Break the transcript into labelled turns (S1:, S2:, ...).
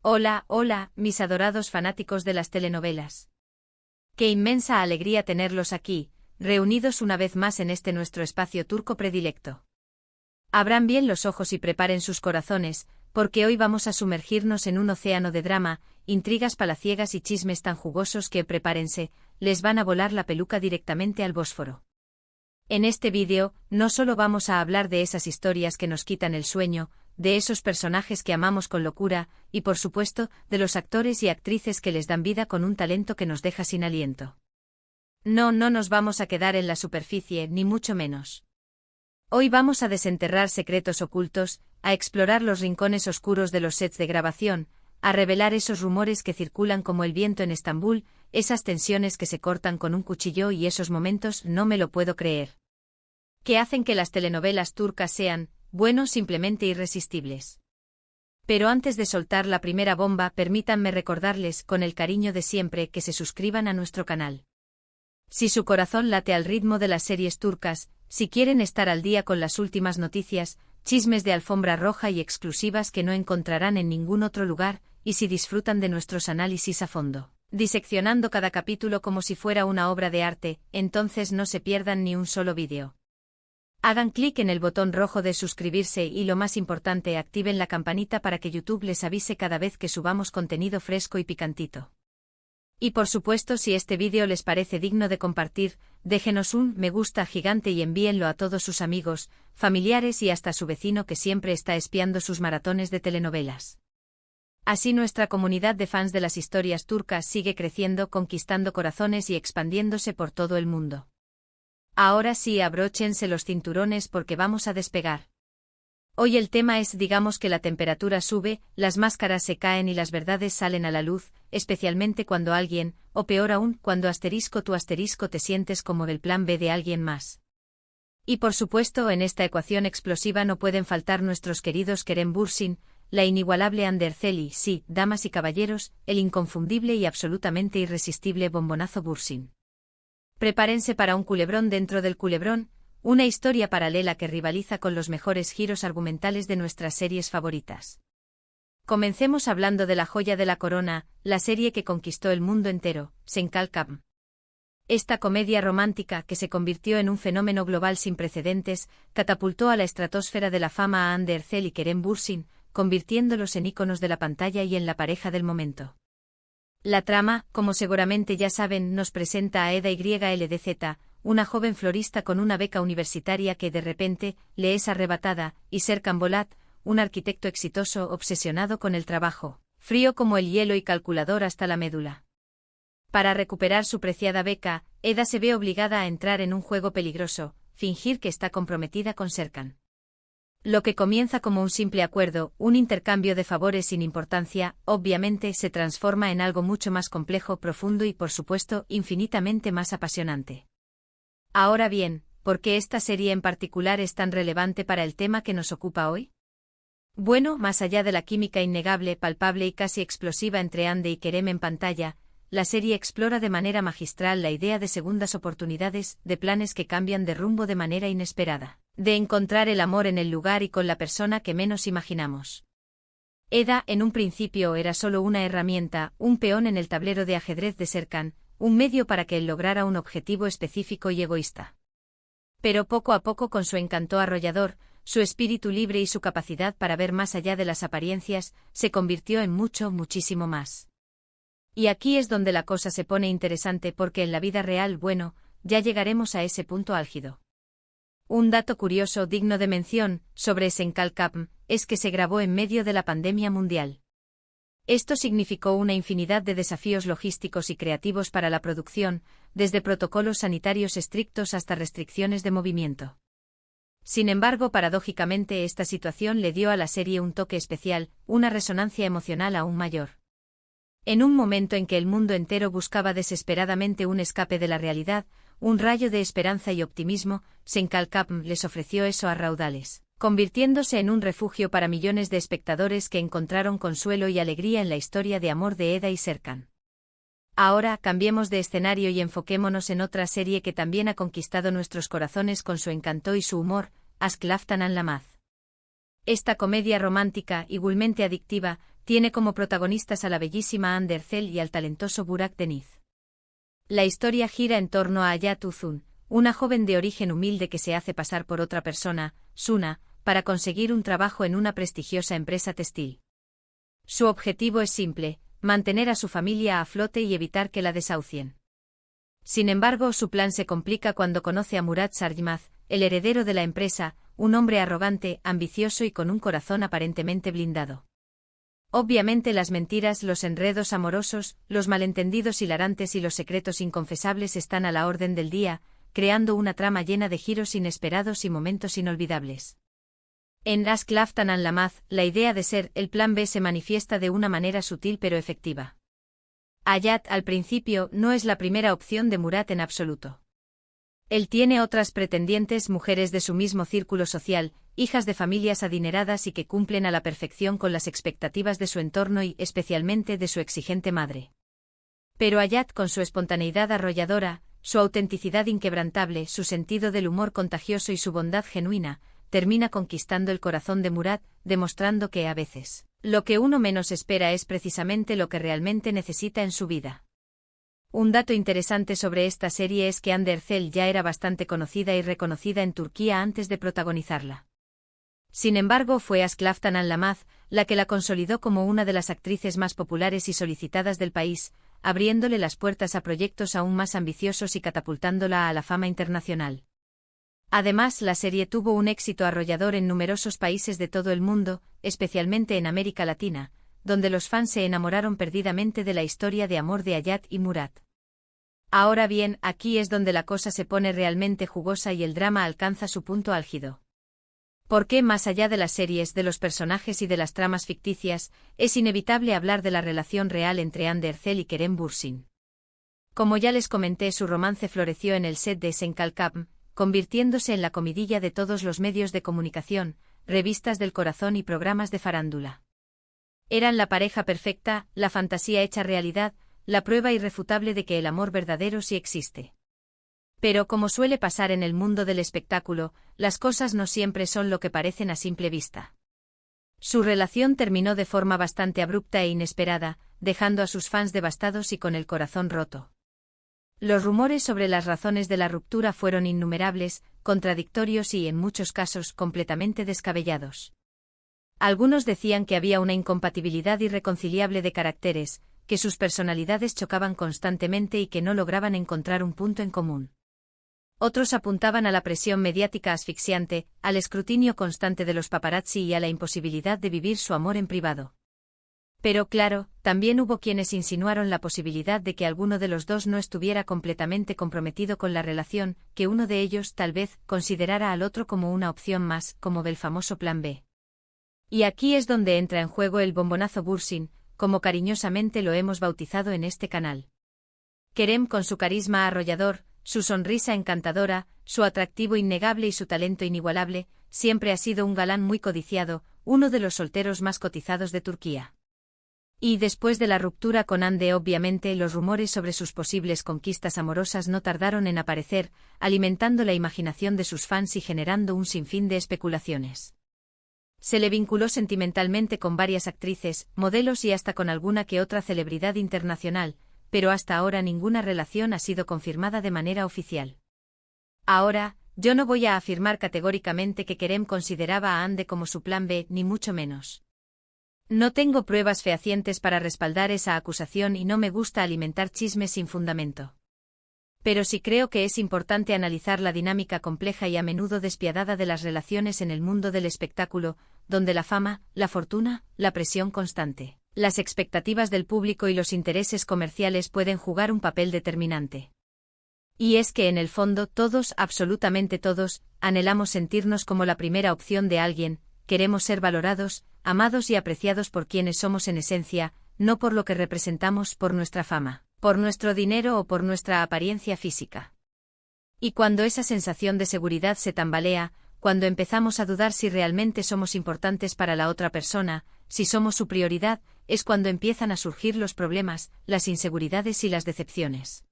S1: Hola, hola, mis adorados fanáticos de las telenovelas. Qué inmensa alegría tenerlos aquí, reunidos una vez más en este nuestro espacio turco predilecto. Abran bien los ojos y preparen sus corazones, porque hoy vamos a sumergirnos en un océano de drama, intrigas palaciegas y chismes tan jugosos que, prepárense, les van a volar la peluca directamente al Bósforo. En este vídeo, no solo vamos a hablar de esas historias que nos quitan el sueño, de esos personajes que amamos con locura, y por supuesto, de los actores y actrices que les dan vida con un talento que nos deja sin aliento. No nos vamos a quedar en la superficie, ni mucho menos. Hoy vamos a desenterrar secretos ocultos, a explorar los rincones oscuros de los sets de grabación, a revelar esos rumores que circulan como el viento en Estambul, esas tensiones que se cortan con un cuchillo y esos momentos no me lo puedo creer, que hacen que las telenovelas turcas sean, bueno, simplemente irresistibles. Pero antes de soltar la primera bomba, permítanme recordarles, con el cariño de siempre, que se suscriban a nuestro canal. Si su corazón late al ritmo de las series turcas, si quieren estar al día con las últimas noticias, chismes de alfombra roja y exclusivas que no encontrarán en ningún otro lugar, y si disfrutan de nuestros análisis a fondo, diseccionando cada capítulo como si fuera una obra de arte, entonces no se pierdan ni un solo vídeo. Hagan clic en el botón rojo de suscribirse y, lo más importante, activen la campanita para que YouTube les avise cada vez que subamos contenido fresco y picantito. Y por supuesto, si este vídeo les parece digno de compartir, déjenos un me gusta gigante y envíenlo a todos sus amigos, familiares y hasta a su vecino que siempre está espiando sus maratones de telenovelas. Así nuestra comunidad de fans de las historias turcas sigue creciendo, conquistando corazones y expandiéndose por todo el mundo. Ahora sí, abróchense los cinturones porque vamos a despegar. Hoy el tema es, digamos que la temperatura sube, las máscaras se caen y las verdades salen a la luz, especialmente cuando alguien, o peor aún, cuando tu asterisco te sientes como el plan B de alguien más. Y por supuesto, en esta ecuación explosiva no pueden faltar nuestros queridos Kerem Bürsin, la inigualable Hande Erçel, sí, damas y caballeros, el inconfundible y absolutamente irresistible bombonazo Bürsin. Prepárense para un culebrón dentro del culebrón, una historia paralela que rivaliza con los mejores giros argumentales de nuestras series favoritas. Comencemos hablando de la joya de la corona, la serie que conquistó el mundo entero, Senkalkam. Esta comedia romántica, que se convirtió en un fenómeno global sin precedentes, catapultó a la estratosfera de la fama a Hande Erçel y Kerem Bürsin, convirtiéndolos en íconos de la pantalla y en la pareja del momento. La trama, como seguramente ya saben, nos presenta a Eda YLDZ, una joven florista con una beca universitaria que de repente le es arrebatada, y Serkan Bolat, un arquitecto exitoso obsesionado con el trabajo, frío como el hielo y calculador hasta la médula. Para recuperar su preciada beca, Eda se ve obligada a entrar en un juego peligroso, fingir que está comprometida con Serkan. Lo que comienza como un simple acuerdo, un intercambio de favores sin importancia, obviamente se transforma en algo mucho más complejo, profundo y, por supuesto, infinitamente más apasionante. Ahora bien, ¿por qué esta serie en particular es tan relevante para el tema que nos ocupa hoy? Bueno, más allá de la química innegable, palpable y casi explosiva entre Hande y Kerem en pantalla, la serie explora de manera magistral la idea de segundas oportunidades, de planes que cambian de rumbo de manera inesperada, de encontrar el amor en el lugar y con la persona que menos imaginamos. Eda, en un principio, era solo una herramienta, un peón en el tablero de ajedrez de Serkan, un medio para que él lograra un objetivo específico y egoísta. Pero poco a poco, con su encanto arrollador, su espíritu libre y su capacidad para ver más allá de las apariencias, se convirtió en muchísimo más. Y aquí es donde la cosa se pone interesante, porque en la vida real, bueno, ya llegaremos a ese punto álgido. Un dato curioso digno de mención sobre Senkalkam es que se grabó en medio de la pandemia mundial. Esto significó una infinidad de desafíos logísticos y creativos para la producción, desde protocolos sanitarios estrictos hasta restricciones de movimiento. Sin embargo, paradójicamente, esta situación le dio a la serie un toque especial, una resonancia emocional aún mayor. En un momento en que el mundo entero buscaba desesperadamente un escape de la realidad, un rayo de esperanza y optimismo, Senkalkam les ofreció eso a raudales, convirtiéndose en un refugio para millones de espectadores que encontraron consuelo y alegría en la historia de amor de Eda y Serkan. Ahora, cambiemos de escenario y enfoquémonos en otra serie que también ha conquistado nuestros corazones con su encanto y su humor, Aşk Laftan Anlamaz. Esta comedia romántica, igualmente adictiva, tiene como protagonistas a la bellísima Hande Erçel y al talentoso Burak Deniz. La historia gira en torno a Hayat Uzun, una joven de origen humilde que se hace pasar por otra persona, Suna, para conseguir un trabajo en una prestigiosa empresa textil. Su objetivo es simple: mantener a su familia a flote y evitar que la desahucien. Sin embargo, su plan se complica cuando conoce a Murat Sarjmaz, el heredero de la empresa, un hombre arrogante, ambicioso y con un corazón aparentemente blindado. Obviamente las mentiras, los enredos amorosos, los malentendidos hilarantes y los secretos inconfesables están a la orden del día, creando una trama llena de giros inesperados y momentos inolvidables. En Aşk Laftan Anlamaz, la idea de ser el plan B se manifiesta de una manera sutil pero efectiva. Hayat, al principio, no es la primera opción de Murat en absoluto. Él tiene otras pretendientes, mujeres de su mismo círculo social, hijas de familias adineradas y que cumplen a la perfección con las expectativas de su entorno y, especialmente, de su exigente madre. Pero Hayat, con su espontaneidad arrolladora, su autenticidad inquebrantable, su sentido del humor contagioso y su bondad genuina, termina conquistando el corazón de Murat, demostrando que, a veces, lo que uno menos espera es precisamente lo que realmente necesita en su vida. Un dato interesante sobre esta serie es que Hande Erçel ya era bastante conocida y reconocida en Turquía antes de protagonizarla. Sin embargo, fue Aşk Laftan Anlamaz la que la consolidó como una de las actrices más populares y solicitadas del país, abriéndole las puertas a proyectos aún más ambiciosos y catapultándola a la fama internacional. Además, la serie tuvo un éxito arrollador en numerosos países de todo el mundo, especialmente en América Latina, donde los fans se enamoraron perdidamente de la historia de amor de Hayat y Murat. Ahora bien, aquí es donde la cosa se pone realmente jugosa y el drama alcanza su punto álgido. Porque, más allá de las series, de los personajes y de las tramas ficticias, es inevitable hablar de la relación real entre Hande Erçel y Kerem Bürsin. Como ya les comenté, su romance floreció en el set de Sen Kalkam, convirtiéndose en la comidilla de todos los medios de comunicación, revistas del corazón y programas de farándula. Eran la pareja perfecta, la fantasía hecha realidad, la prueba irrefutable de que el amor verdadero sí existe. Pero, como suele pasar en el mundo del espectáculo, las cosas no siempre son lo que parecen a simple vista. Su relación terminó de forma bastante abrupta e inesperada, dejando a sus fans devastados y con el corazón roto. Los rumores sobre las razones de la ruptura fueron innumerables, contradictorios y, en muchos casos, completamente descabellados. Algunos decían que había una incompatibilidad irreconciliable de caracteres, que sus personalidades chocaban constantemente y que no lograban encontrar un punto en común. Otros apuntaban a la presión mediática asfixiante, al escrutinio constante de los paparazzi y a la imposibilidad de vivir su amor en privado. Pero claro, también hubo quienes insinuaron la posibilidad de que alguno de los dos no estuviera completamente comprometido con la relación, que uno de ellos, tal vez, considerara al otro como una opción más, como del famoso plan B. Y aquí es donde entra en juego el bombonazo Bürsin, como cariñosamente lo hemos bautizado en este canal. Kerem, con su carisma arrollador, su sonrisa encantadora, su atractivo innegable y su talento inigualable, siempre ha sido un galán muy codiciado, uno de los solteros más cotizados de Turquía. Y después de la ruptura con Hande, obviamente, los rumores sobre sus posibles conquistas amorosas no tardaron en aparecer, alimentando la imaginación de sus fans y generando un sinfín de especulaciones. Se le vinculó sentimentalmente con varias actrices, modelos y hasta con alguna que otra celebridad internacional, pero hasta ahora ninguna relación ha sido confirmada de manera oficial. Ahora, yo no voy a afirmar categóricamente que Kerem consideraba a Hande como su plan B, ni mucho menos. No tengo pruebas fehacientes para respaldar esa acusación y no me gusta alimentar chismes sin fundamento. Pero sí creo que es importante analizar la dinámica compleja y a menudo despiadada de las relaciones en el mundo del espectáculo, donde la fama, la fortuna, la presión constante, las expectativas del público y los intereses comerciales pueden jugar un papel determinante. Y es que en el fondo todos, absolutamente todos, anhelamos sentirnos como la primera opción de alguien, queremos ser valorados, amados y apreciados por quienes somos en esencia, no por lo que representamos, por nuestra fama, por nuestro dinero o por nuestra apariencia física. Y cuando esa sensación de seguridad se tambalea, cuando empezamos a dudar si realmente somos importantes para la otra persona, si somos su prioridad, es cuando empiezan a surgir los problemas, las inseguridades y las decepciones.